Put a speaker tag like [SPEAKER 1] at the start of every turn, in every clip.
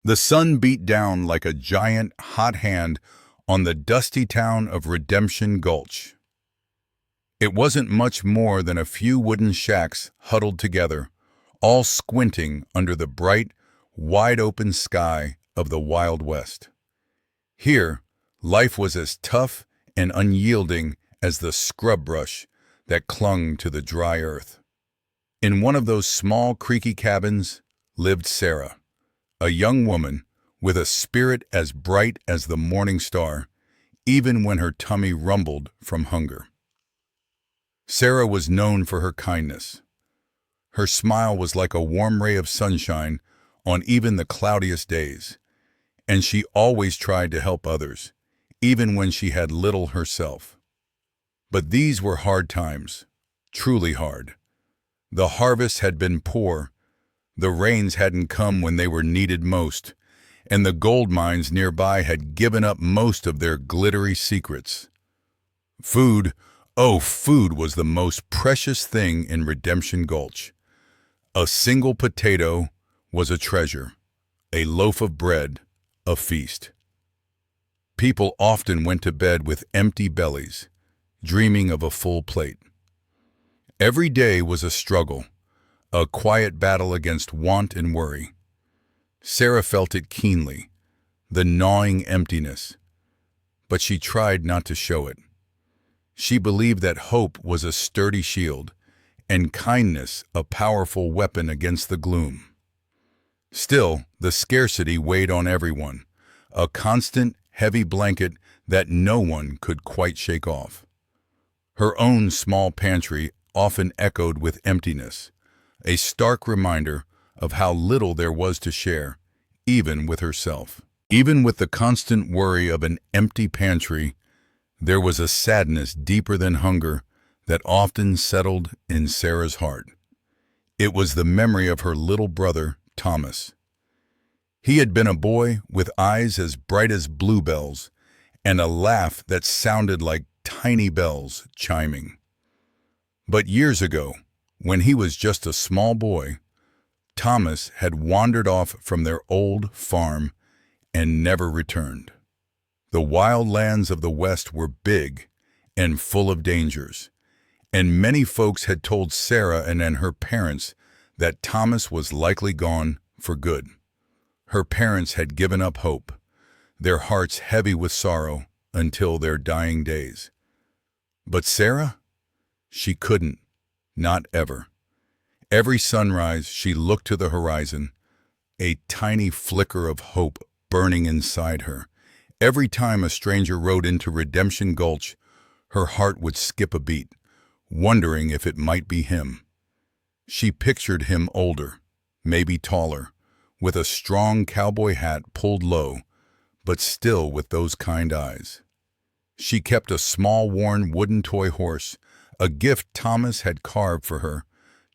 [SPEAKER 1] The sun beat down like a giant, hot hand on the dusty town of Redemption Gulch. It wasn't much more than a few wooden shacks huddled together, all squinting under the bright, wide-open sky of the Wild West. Here, life was as tough and unyielding as the scrub brush that clung to the dry earth. In one of those small, creaky cabins lived Sarah, a young woman with a spirit as bright as the morning star, even when her tummy rumbled from hunger. Sarah was known for her kindness. Her smile was like a warm ray of sunshine on even the cloudiest days, and she always tried to help others, even when she had little herself. But these were hard times, truly hard. The harvest had been poor, the rains hadn't come when they were needed most, and the gold mines nearby had given up most of their glittery secrets. Food, food was the most precious thing in Redemption Gulch. A single potato was a treasure, a loaf of bread, a feast. People often went to bed with empty bellies, dreaming of a full plate. Every day was a struggle, a quiet battle against want and worry. Sarah felt it keenly, the gnawing emptiness, but she tried not to show it. She believed that hope was a sturdy shield, and kindness a powerful weapon against the gloom. Still, the scarcity weighed on everyone, a constant, heavy blanket that no one could quite shake off. Her own small pantry often echoed with emptiness, a stark reminder of how little there was to share, even with herself. Even with the constant worry of an empty pantry, there was a sadness deeper than hunger that often settled in Sarah's heart. It was the memory of her little brother, Thomas. He had been a boy with eyes as bright as bluebells and a laugh that sounded like tiny bells chiming. But years ago, when he was just a small boy, Thomas had wandered off from their old farm and never returned. The wild lands of the West were big and full of dangers, and many folks had told Sarah and her parents that Thomas was likely gone for good. Her parents had given up hope, their hearts heavy with sorrow until their dying days. But Sarah? She couldn't, not ever. Every sunrise she looked to the horizon, a tiny flicker of hope burning inside her. Every time a stranger rode into Redemption Gulch, her heart would skip a beat, wondering if it might be him. She pictured him older, maybe taller, with a strong cowboy hat pulled low, but still with those kind eyes. She kept a small worn wooden toy horse, a gift Thomas had carved for her,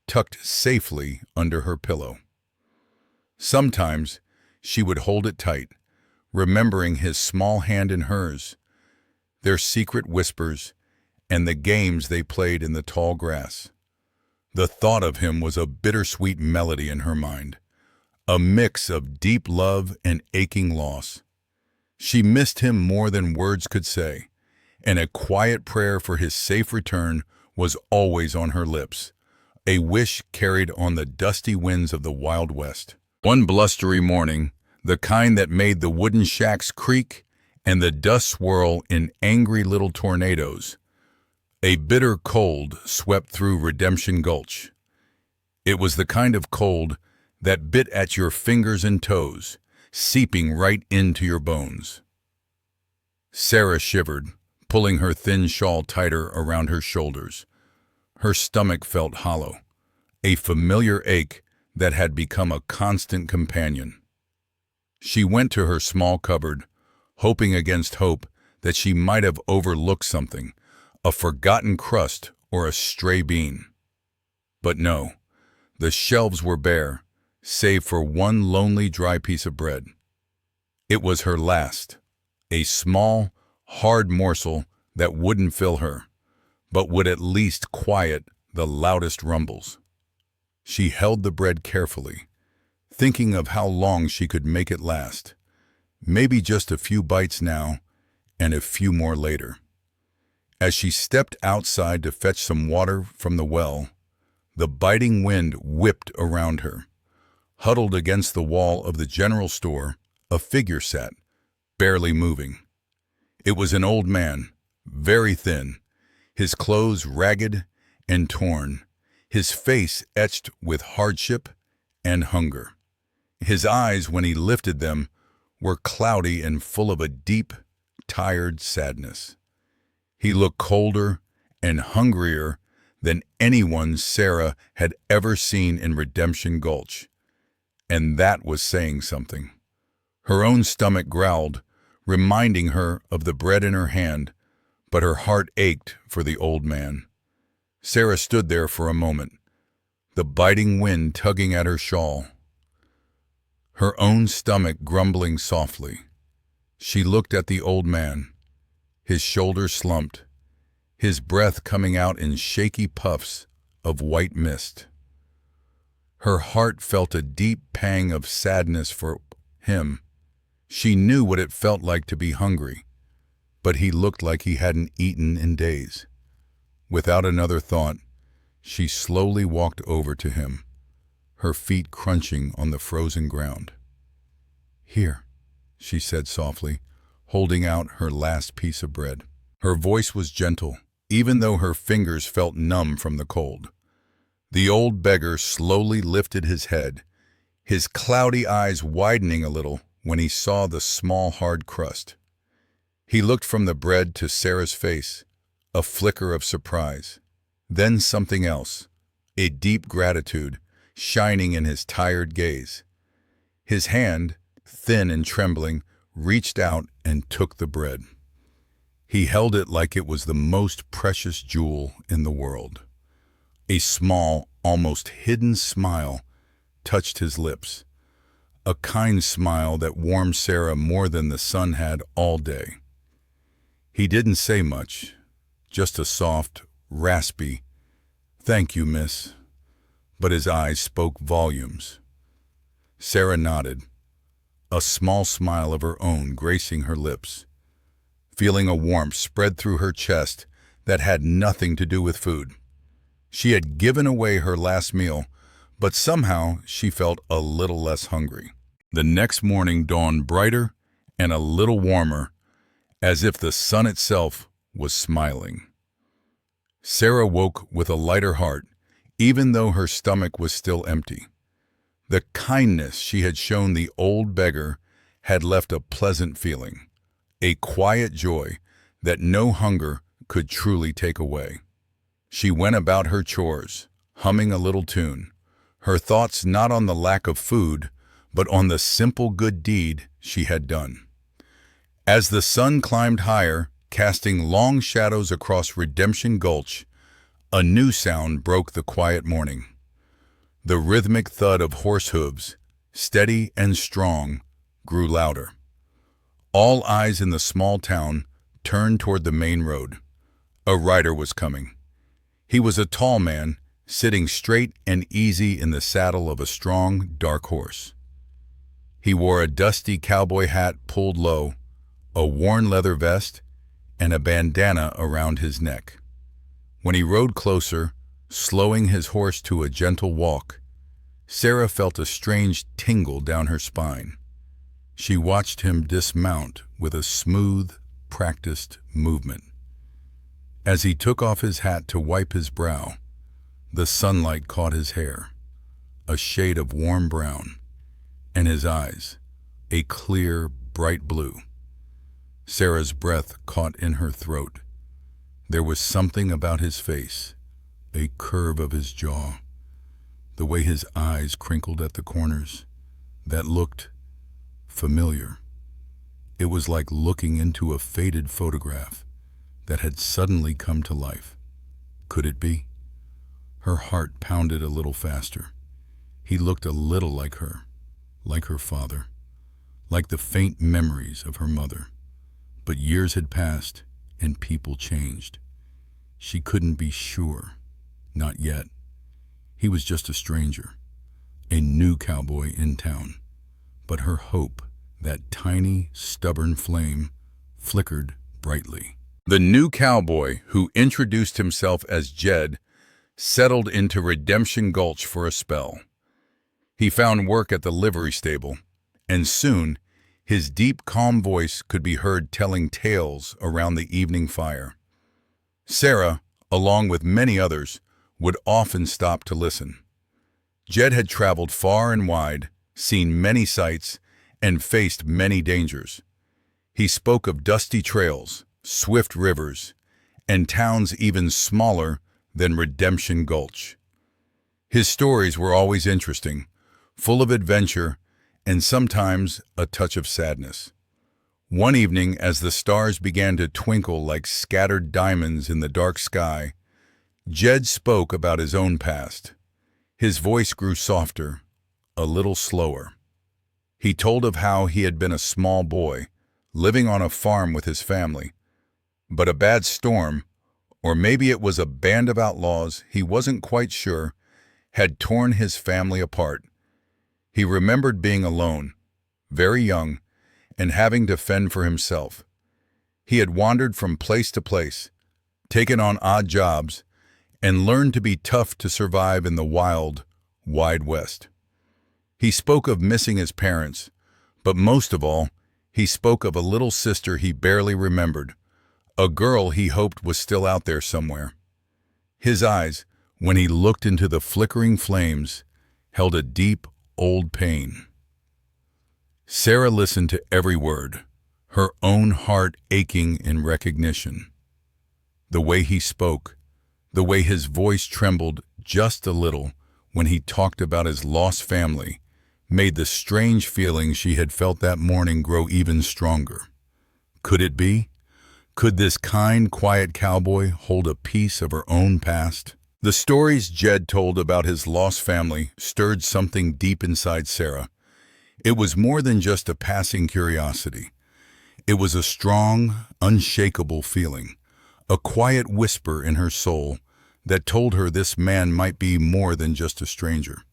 [SPEAKER 1] tucked safely under her pillow. Sometimes she would hold it tight, remembering his small hand in hers, their secret whispers, and the games they played in the tall grass. The thought of him was a bittersweet melody in her mind, a mix of deep love and aching loss. She missed him more than words could say, and a quiet prayer for his safe return was always on her lips, a wish carried on the dusty winds of the Wild West. One blustery morning, the kind that made the wooden shacks creak and the dust swirl in angry little tornadoes, a bitter cold swept through Redemption Gulch. It was the kind of cold that bit at your fingers and toes, seeping right into your bones. Sarah shivered, pulling her thin shawl tighter around her shoulders. Her stomach felt hollow, a familiar ache that had become a constant companion. She went to her small cupboard, hoping against hope that she might have overlooked something, a forgotten crust or a stray bean. But no, the shelves were bare, save for one lonely dry piece of bread. It was her last, a small, hard morsel that wouldn't fill her, but would at least quiet the loudest rumbles. She held the bread carefully, thinking of how long she could make it last. Maybe just a few bites now, and a few more later. As she stepped outside to fetch some water from the well, the biting wind whipped around her. Huddled against the wall of the general store, a figure sat, barely moving. It was an old man, very thin, his clothes ragged and torn, his face etched with hardship and hunger. His eyes, when he lifted them, were cloudy and full of a deep, tired sadness. He looked colder and hungrier than anyone Sarah had ever seen in Redemption Gulch. And that was saying something. Her own stomach growled, reminding her of the bread in her hand, but her heart ached for the old man. Sarah stood there for a moment, the biting wind tugging at her shawl, her own stomach grumbling softly. She looked at the old man, his shoulders slumped, his breath coming out in shaky puffs of white mist. Her heart felt a deep pang of sadness for him. She knew what it felt like to be hungry, but he looked like he hadn't eaten in days. Without another thought, she slowly walked over to him, her feet crunching on the frozen ground. "Here," she said softly, holding out her last piece of bread. Her voice was gentle, even though her fingers felt numb from the cold. The old beggar slowly lifted his head, his cloudy eyes widening a little when he saw the small hard crust. He looked from the bread to Sarah's face, a flicker of surprise, then something else, a deep gratitude shining in his tired gaze. His hand, thin and trembling, reached out and took the bread. He held it like it was the most precious jewel in the world. A small, almost hidden smile touched his lips, a kind smile that warmed Sarah more than the sun had all day. He didn't say much, just a soft, raspy, "Thank you, miss," but his eyes spoke volumes. Sarah nodded, a small smile of her own gracing her lips, feeling a warmth spread through her chest that had nothing to do with food. She had given away her last meal, but somehow she felt a little less hungry. The next morning dawned brighter and a little warmer, as if the sun itself was smiling. Sarah woke with a lighter heart, even though her stomach was still empty. The kindness she had shown the old beggar had left a pleasant feeling, a quiet joy that no hunger could truly take away. She went about her chores, humming a little tune, her thoughts not on the lack of food, but on the simple good deed she had done. As the sun climbed higher, casting long shadows across Redemption Gulch, a new sound broke the quiet morning. The rhythmic thud of horse hooves, steady and strong, grew louder. All eyes in the small town turned toward the main road. A rider was coming. He was a tall man, sitting straight and easy in the saddle of a strong, dark horse. He wore a dusty cowboy hat pulled low, a worn leather vest, and a bandana around his neck. When he rode closer, slowing his horse to a gentle walk, Sarah felt a strange tingle down her spine. She watched him dismount with a smooth, practiced movement. As he took off his hat to wipe his brow, the sunlight caught his hair, a shade of warm brown, and his eyes, a clear, bright blue. Sarah's breath caught in her throat. There was something about his face, a curve of his jaw, the way his eyes crinkled at the corners, that looked familiar. It was like looking into a faded photograph that had suddenly come to life. Could it be? Her heart pounded a little faster. He looked a little like her father, like the faint memories of her mother. But years had passed, and people changed. She couldn't be sure. Not yet. He was just a stranger, a new cowboy in town. But her hope, that tiny, stubborn flame, flickered brightly. The new cowboy, who introduced himself as Jed, settled into Redemption Gulch for a spell. He found work at the livery stable, and soon his deep, calm voice could be heard telling tales around the evening fire. Sarah, along with many others, would often stop to listen. Jed had traveled far and wide, seen many sights, and faced many dangers. He spoke of dusty trails, swift rivers, and towns even smaller than Redemption Gulch. His stories were always interesting, full of adventure, and sometimes a touch of sadness. One evening, as the stars began to twinkle like scattered diamonds in the dark sky, Jed spoke about his own past. His voice grew softer, a little slower. He told of how he had been a small boy, living on a farm with his family. But a bad storm, or maybe it was a band of outlaws, he wasn't quite sure, had torn his family apart. He remembered being alone, very young, and having to fend for himself. He had wandered from place to place, taken on odd jobs, and learned to be tough to survive in the wild, wide West. He spoke of missing his parents, but most of all, he spoke of a little sister he barely remembered, a girl he hoped was still out there somewhere. His eyes, when he looked into the flickering flames, held a deep, old pain. Sarah listened to every word, her own heart aching in recognition. The way he spoke, the way his voice trembled just a little when he talked about his lost family, made the strange feeling she had felt that morning grow even stronger. Could it be? Could this kind, quiet cowboy hold a piece of her own past? The stories Jed told about his lost family stirred something deep inside Sarah. It was more than just a passing curiosity. It was a strong, unshakable feeling, a quiet whisper in her soul that told her this man might be more than just a stranger.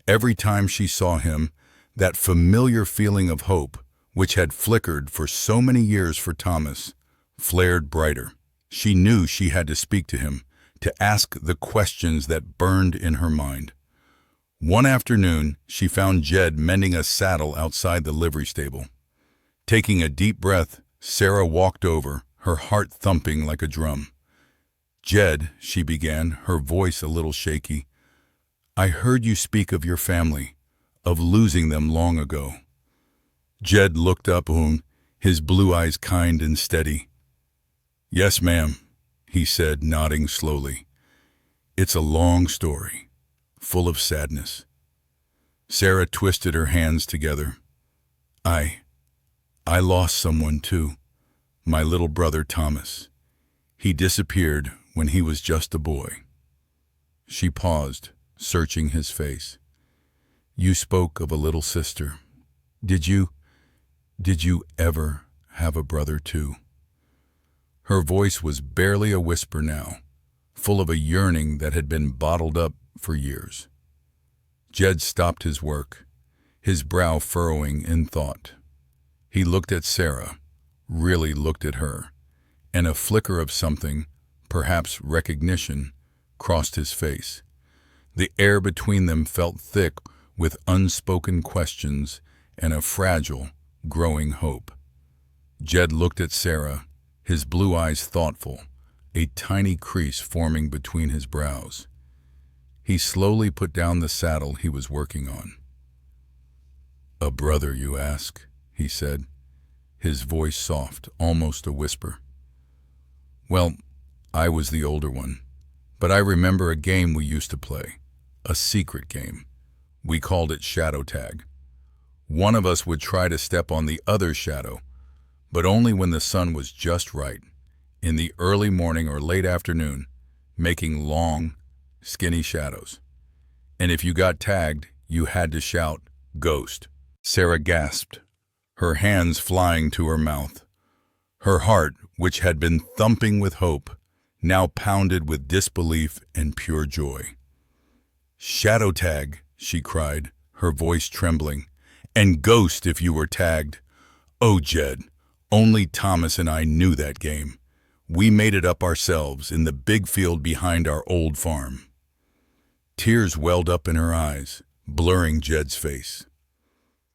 [SPEAKER 1] Every time she saw him, that familiar feeling of hope, which had flickered for so many years for Thomas, flared brighter. She knew she had to speak to him, to ask the questions that burned in her mind. One afternoon, she found Jed mending a saddle outside the livery stable. Taking a deep breath, Sarah walked over, her heart thumping like a drum. "Jed," she began, her voice a little shaky, "I heard you speak of your family, of losing them long ago." Jed looked up, his blue eyes kind and steady. "Yes, ma'am," he said, nodding slowly. "It's a long story, full of sadness." Sarah twisted her hands together. I lost someone too, my little brother Thomas. He disappeared when he was just a boy." She paused, searching his face. "You spoke of a little sister. Did you ever have a brother too?" Her voice was barely a whisper now, full of a yearning that had been bottled up for years. Jed stopped his work, his brow furrowing in thought. He looked at Sarah, really looked at her, and a flicker of something, perhaps recognition, crossed his face. The air between them felt thick with unspoken questions and a fragile, growing hope. Jed looked at Sarah, his blue eyes thoughtful, a tiny crease forming between his brows. He slowly put down the saddle he was working on. "A brother, you ask?" he said, his voice soft, almost a whisper. "Well, I was the older one, but I remember a game we used to play, a secret game. We called it shadow tag. One of us would try to step on the other's shadow, but only when the sun was just right, in the early morning or late afternoon, making long, skinny shadows. And if you got tagged, you had to shout, 'Ghost.'" Sarah gasped, her hands flying to her mouth. Her heart, which had been thumping with hope, now pounded with disbelief and pure joy. "Shadow tag," she cried, her voice trembling. "And ghost if you were tagged. Oh, Jed, only Thomas and I knew that game. We made it up ourselves in the big field behind our old farm." Tears welled up in her eyes, blurring Jed's face.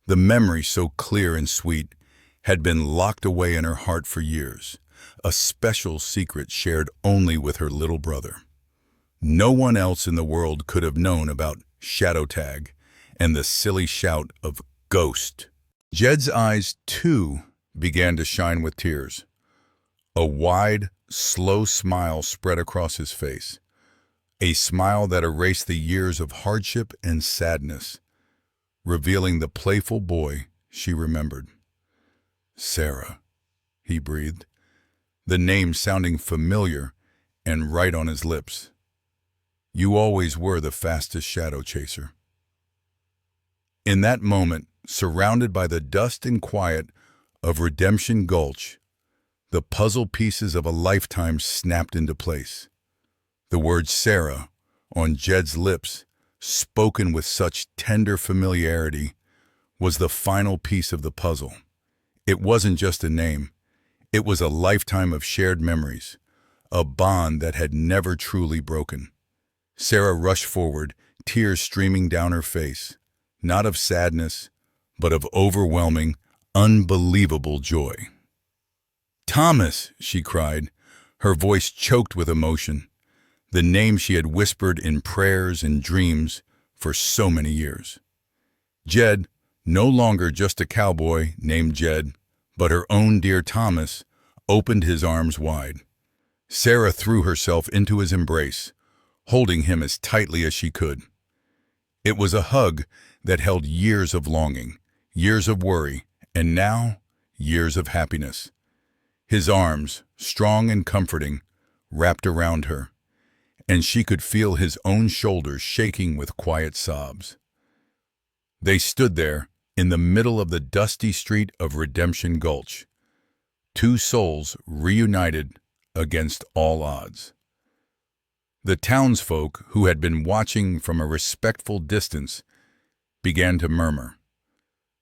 [SPEAKER 1] The memory, so clear and sweet, had been locked away in her heart for years, a special secret shared only with her little brother. No one else in the world could have known about shadow tag and the silly shout of ghost. Jed's eyes, too, began to shine with tears. A wide, slow smile spread across his face, a smile that erased the years of hardship and sadness, revealing the playful boy she remembered. "Sarah," he breathed, the name sounding familiar and right on his lips. "You always were the fastest shadow chaser." In that moment, surrounded by the dust and quiet of Redemption Gulch, the puzzle pieces of a lifetime snapped into place. The word Sarah, on Jed's lips, spoken with such tender familiarity, was the final piece of the puzzle. It wasn't just a name. It was a lifetime of shared memories, a bond that had never truly broken. Sarah rushed forward, tears streaming down her face, not of sadness, but of overwhelming, unbelievable joy. "Thomas!" she cried, her voice choked with emotion, the name she had whispered in prayers and dreams for so many years. Jed, no longer just a cowboy named Jed, but her own dear Thomas, opened his arms wide. Sarah threw herself into his embrace, holding him as tightly as she could. It was a hug that held years of longing, years of worry, and now years of happiness. His arms, strong and comforting, wrapped around her, and she could feel his own shoulders shaking with quiet sobs. They stood there, in the middle of the dusty street of Redemption Gulch, two souls reunited against all odds. The townsfolk, who had been watching from a respectful distance, began to murmur,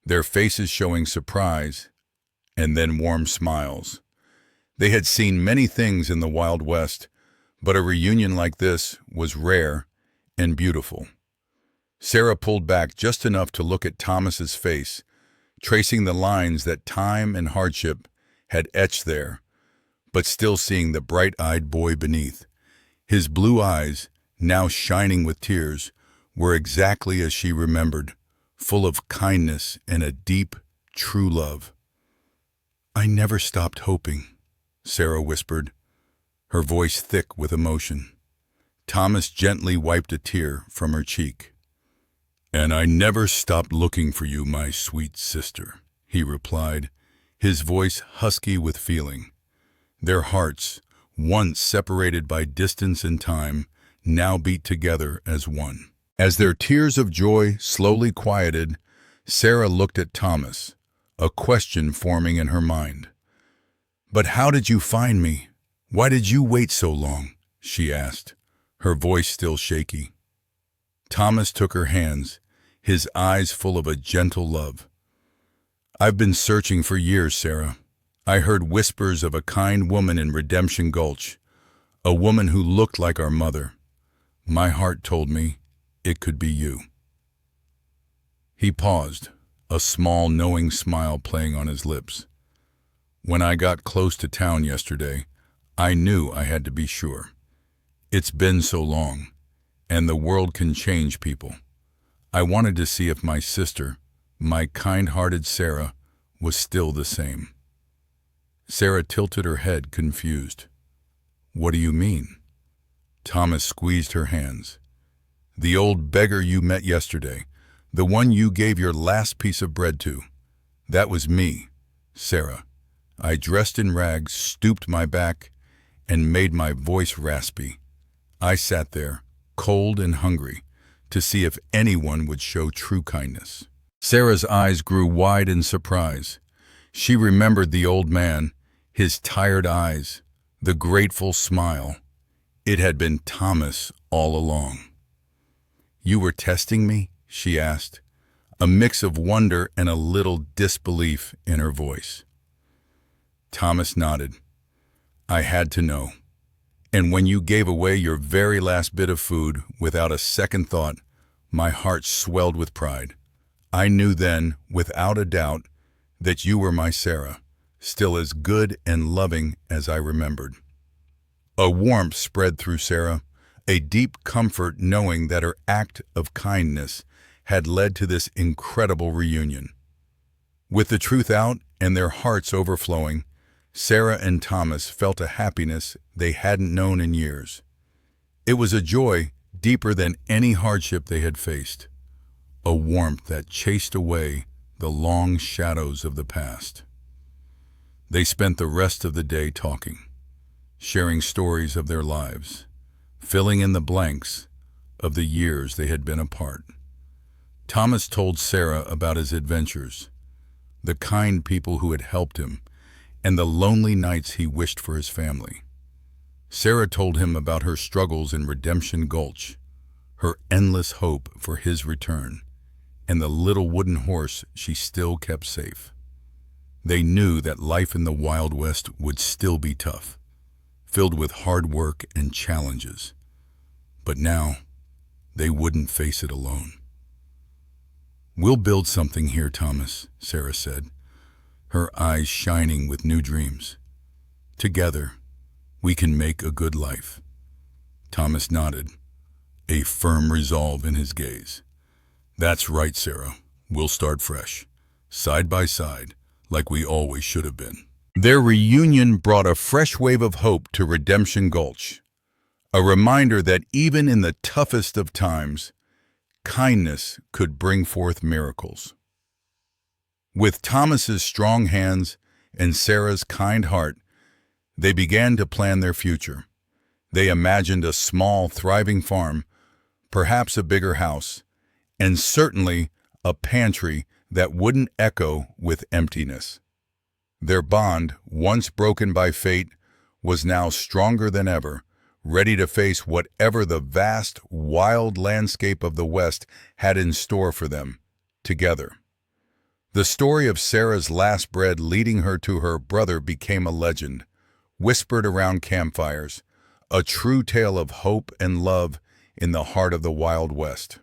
[SPEAKER 1] their faces showing surprise and then warm smiles. They had seen many things in the Wild West, but a reunion like this was rare and beautiful. Sarah pulled back just enough to look at Thomas's face, tracing the lines that time and hardship had etched there, but still seeing the bright-eyed boy beneath. His blue eyes, now shining with tears, were exactly as she remembered, full of kindness and a deep, true love. "I never stopped hoping," Sarah whispered, her voice thick with emotion. Thomas gently wiped a tear from her cheek. "And I never stopped looking for you, my sweet sister," he replied, his voice husky with feeling. Their hearts, once separated by distance and time, now beat together as one. As their tears of joy slowly quieted, Sarah looked at Thomas, a question forming in her mind. "But how did you find me? Why did you wait so long?" she asked, her voice still shaky. Thomas took her hands, his eyes full of a gentle love. "I've been searching for years, Sarah. I heard whispers of a kind woman in Redemption Gulch, a woman who looked like our mother. My heart told me it could be you." He paused, a small, knowing smile playing on his lips. "When I got close to town yesterday, I knew I had to be sure. It's been so long, and the world can change people. I wanted to see if my sister, my kind-hearted Sarah, was still the same." Sarah tilted her head, confused. "What do you mean?" Thomas squeezed her hands. "The old beggar you met yesterday, the one you gave your last piece of bread to, that was me, Sarah. I dressed in rags, stooped my back, and made my voice raspy. I sat there, cold and hungry, to see if anyone would show true kindness." Sarah's eyes grew wide in surprise. She remembered the old man, his tired eyes, the grateful smile. It had been Thomas all along. "You were testing me?" she asked, a mix of wonder and a little disbelief in her voice. Thomas nodded. I had to know. And when you gave away your very last bit of food without a second thought, my heart swelled with pride. I knew then, without a doubt, that you were my Sarah, still as good and loving as I remembered. A warmth spread through Sarah, a deep comfort knowing that her act of kindness had led to this incredible reunion. With the truth out and their hearts overflowing, Sarah and Thomas felt a happiness they hadn't known in years. It was a joy deeper than any hardship they had faced, a warmth that chased away the long shadows of the past. They spent the rest of the day talking, sharing stories of their lives, filling in the blanks of the years they had been apart. Thomas told Sarah about his adventures, the kind people who had helped him, and the lonely nights he wished for his family. Sarah told him about her struggles in Redemption Gulch, her endless hope for his return, and the little wooden horse she still kept safe. They knew that life in the Wild West would still be tough, filled with hard work and challenges. But now, they wouldn't face it alone. We'll build something here, Thomas, Sarah said, her eyes shining with new dreams. Together, we can make a good life. Thomas nodded, a firm resolve in his gaze. That's right, Sarah. We'll start fresh, side by side, like we always should have been. Their reunion brought a fresh wave of hope to Redemption Gulch, a reminder that even in the toughest of times, kindness could bring forth miracles. With Thomas's strong hands and Sarah's kind heart, they began to plan their future. They imagined a small, thriving farm, perhaps a bigger house, and certainly a pantry that wouldn't echo with emptiness. Their bond, once broken by fate, was now stronger than ever, ready to face whatever the vast, wild landscape of the West had in store for them, together. The story of Sarah's last bread leading her to her brother became a legend, whispered around campfires, a true tale of hope and love in the heart of the Wild West.